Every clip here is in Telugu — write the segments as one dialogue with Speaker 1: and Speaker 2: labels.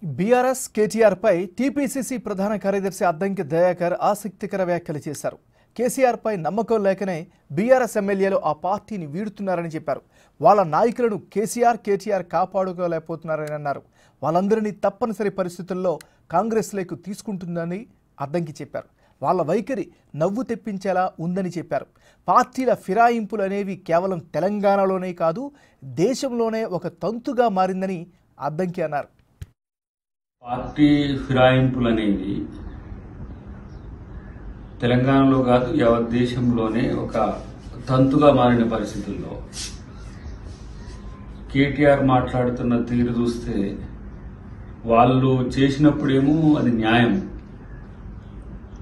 Speaker 1: బీఆర్ఎస్ కేటీఆర్ పై టీపీసీసీ ప్రధాన కార్యదర్శి అద్దంకి దయాకర్ ఆసక్తికర వ్యాఖ్యలు చేశారు. కేసీఆర్ పై నమ్మకం లేకనే బీఆర్ఎస్ ఎమ్మెల్యేలు ఆ పార్టీని వీడుతున్నారని చెప్పారు. వాళ్ళ నాయకులను కేటీఆర్ కాపాడుకోలేకపోతున్నారని అన్నారు. వాళ్ళందరినీ తప్పనిసరి పరిస్థితుల్లో కాంగ్రెస్లోకి తీసుకుంటుందని అద్దంకి చెప్పారు. వాళ్ళ వైఖరి నవ్వు తెప్పించేలా ఉందని చెప్పారు. పార్టీల ఫిరాయింపులు అనేవి కేవలం తెలంగాణలోనే కాదు, దేశంలోనే ఒక తంతుగా మారిందని అద్దంకి అన్నారు.
Speaker 2: పార్టీ ఫిరాయింపులు అనేవి తెలంగాణలో కాదు, యావత్ దేశంలోనే ఒక తంతుగా మారిన పరిస్థితుల్లో కేటీఆర్ మాట్లాడుతున్న తీరు చూస్తే వాళ్ళు చేసినప్పుడేమో అది న్యాయం,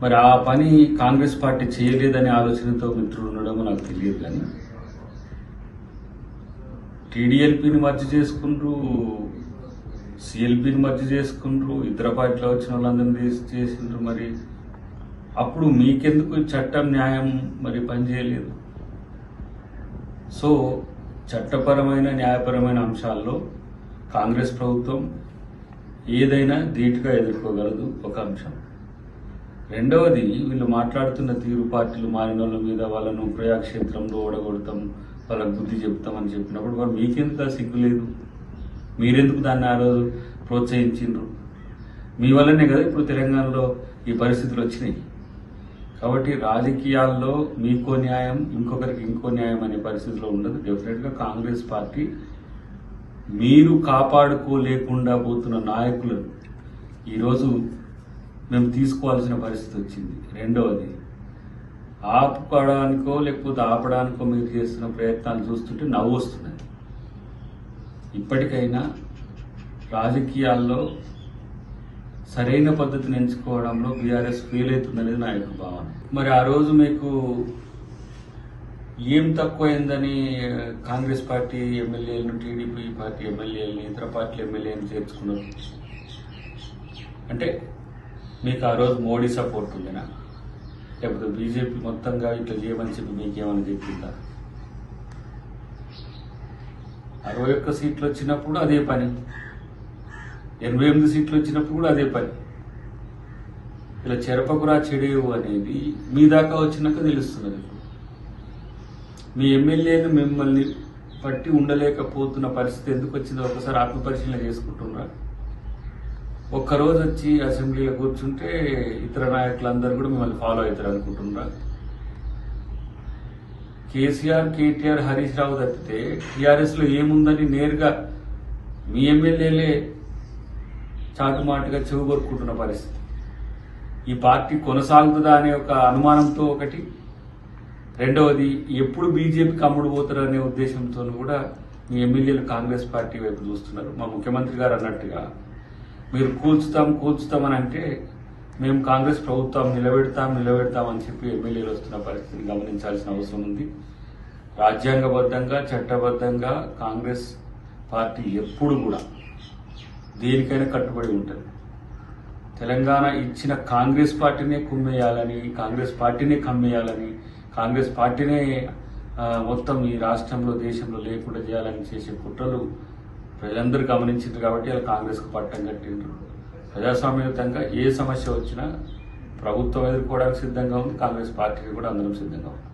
Speaker 2: మరి ఆ పని కాంగ్రెస్ పార్టీ చేయలేదనే ఆలోచనతో మిత్రులు ఉండడమో నాకు తెలియదు. కానీ టీడీఎల్పీని మర్జీ చేసుకుంటూ, సిఎల్పీని మర్జీ చేసుకుంటూ, ఇతర పార్టీలో వచ్చిన వాళ్ళందరినీ చేసిండ్రు. మరి అప్పుడు మీకెందుకు చట్టం న్యాయం మరి పనిచేయలేదు? సో చట్టపరమైన న్యాయపరమైన అంశాల్లో కాంగ్రెస్ ప్రభుత్వం ఏదైనా ధీటుగా ఎదుర్కోగలదు, ఒక అంశం. రెండవది, వీళ్ళు మాట్లాడుతున్న తీరు పార్టీలు మారిన వాళ్ళ మీద వాళ్ళను ప్రజాక్షేత్రంలో ఓడగొడతాం, వాళ్ళకు బుద్ధి చెప్తామని చెప్పినప్పుడు మరి మీకెందుకు ఆ సిగ్గు లేదు? మీరెందుకు దాన్ని ఆ రోజు ప్రోత్సహించిండ్రు? మీ వల్లనే కదా ఇప్పుడు తెలంగాణలో ఈ పరిస్థితులు వచ్చినాయి. కాబట్టి రాజకీయాల్లో మీకో న్యాయం, ఇంకొకరికి ఇంకో న్యాయం అనే పరిస్థితిలో ఉండదు. డెఫినెట్గా కాంగ్రెస్ పార్టీ మీరు కాపాడుకోలేకుండా పోతున్న నాయకులను ఈరోజు మేము తీసుకోవాల్సిన పరిస్థితి వచ్చింది. రెండవది, ఆపుకోవడానికో లేకపోతే ఆపడానికో మీరు చేస్తున్న ప్రయత్నాలు చూస్తుంటే నవ్వు వస్తున్నాయి. ఇప్పటికైనా రాజకీయాల్లో సరైన పద్ధతిని ఎంచుకోవడంలో బీఆర్ఎస్ ఫెయిల్ అవుతుందనేది నా యొక్క భావన. మరి ఆ రోజు మీకు ఏం తక్కువైందని కాంగ్రెస్ పార్టీ ఎమ్మెల్యేలను, టీడీపీ పార్టీ ఎమ్మెల్యేలని, ఇతర పార్టీల ఎమ్మెల్యేలను చేర్చుకున్నారు? అంటే మీకు ఆ రోజు మోడీ సపోర్ట్ ఉందేనా? లేకపోతే బీజేపీ మొత్తంగా ఇట్లా చేయమని చెప్పి మీకేమని చెప్పిందా? 61 సీట్లు వచ్చినప్పుడు అదే పని, 88 సీట్లు వచ్చినప్పుడు కూడా అదే పని. ఇలా చెరపకురా చెడేవు అనేది మీ దాకా వచ్చినాక తెలుస్తున్నది. మీ ఎమ్మెల్యేను మిమ్మల్ని పట్టి ఉండలేకపోతున్న పరిస్థితి ఎందుకు వచ్చిందో ఒకసారి ఆత్మపరిశీలన చేసుకుంటున్నారా? ఒక్కరోజు వచ్చి అసెంబ్లీలో కూర్చుంటే ఇతర నాయకులందరూ కూడా మిమ్మల్ని ఫాలో అవుతారు అనుకుంటున్నారా? కేసీఆర్, కేటీఆర్, హరీష్ రావు తప్పితే టీఆర్ఎస్లో ఏముందని నేరుగా మీ ఎమ్మెల్యేలే చాటుమాటుగా చెవుగొరుకుంటున్న పరిస్థితి. ఈ పార్టీ కొనసాగుతుందా అనే ఒక అనుమానంతో ఒకటి, రెండవది ఎప్పుడు బీజేపీకి అమ్ముడు పోతారనే ఉద్దేశంతో కూడా మీ ఎమ్మెల్యేలు కాంగ్రెస్ పార్టీ వైపు చూస్తున్నారు. మా ముఖ్యమంత్రి గారు అన్నట్టుగా మీరు కూల్చుతామని అంటే మేము కాంగ్రెస్ ప్రభుత్వం నిలబెడతామని చెప్పి ఎమ్మెల్యేలు వస్తున్న పరిస్థితిని గమనించాల్సిన అవసరం ఉంది. రాజ్యాంగబద్ధంగా, చట్టబద్ధంగా కాంగ్రెస్ పార్టీ ఎప్పుడు కూడా దేనికైనా కట్టుబడి ఉంటుంది. తెలంగాణ ఇచ్చిన కాంగ్రెస్ పార్టీనే కుమ్మేయాలని, కాంగ్రెస్ పార్టీనే కమ్మేయాలని, కాంగ్రెస్ పార్టీనే మొత్తం ఈ రాష్ట్రంలో, దేశంలో లేకుండా చేయాలని చేసే కుట్రలు ప్రజలందరూ గమనించారు. కాబట్టి అలా కాంగ్రెస్కు పట్టం కట్టిండ్రు. ప్రజాస్వామ్యయుతంగా ఏ సమస్య వచ్చినా ప్రభుత్వం ఎదుర్కోవడానికి సిద్ధంగా ఉంది, కాంగ్రెస్ పార్టీకి కూడా అందరం సిద్ధంగా ఉంది.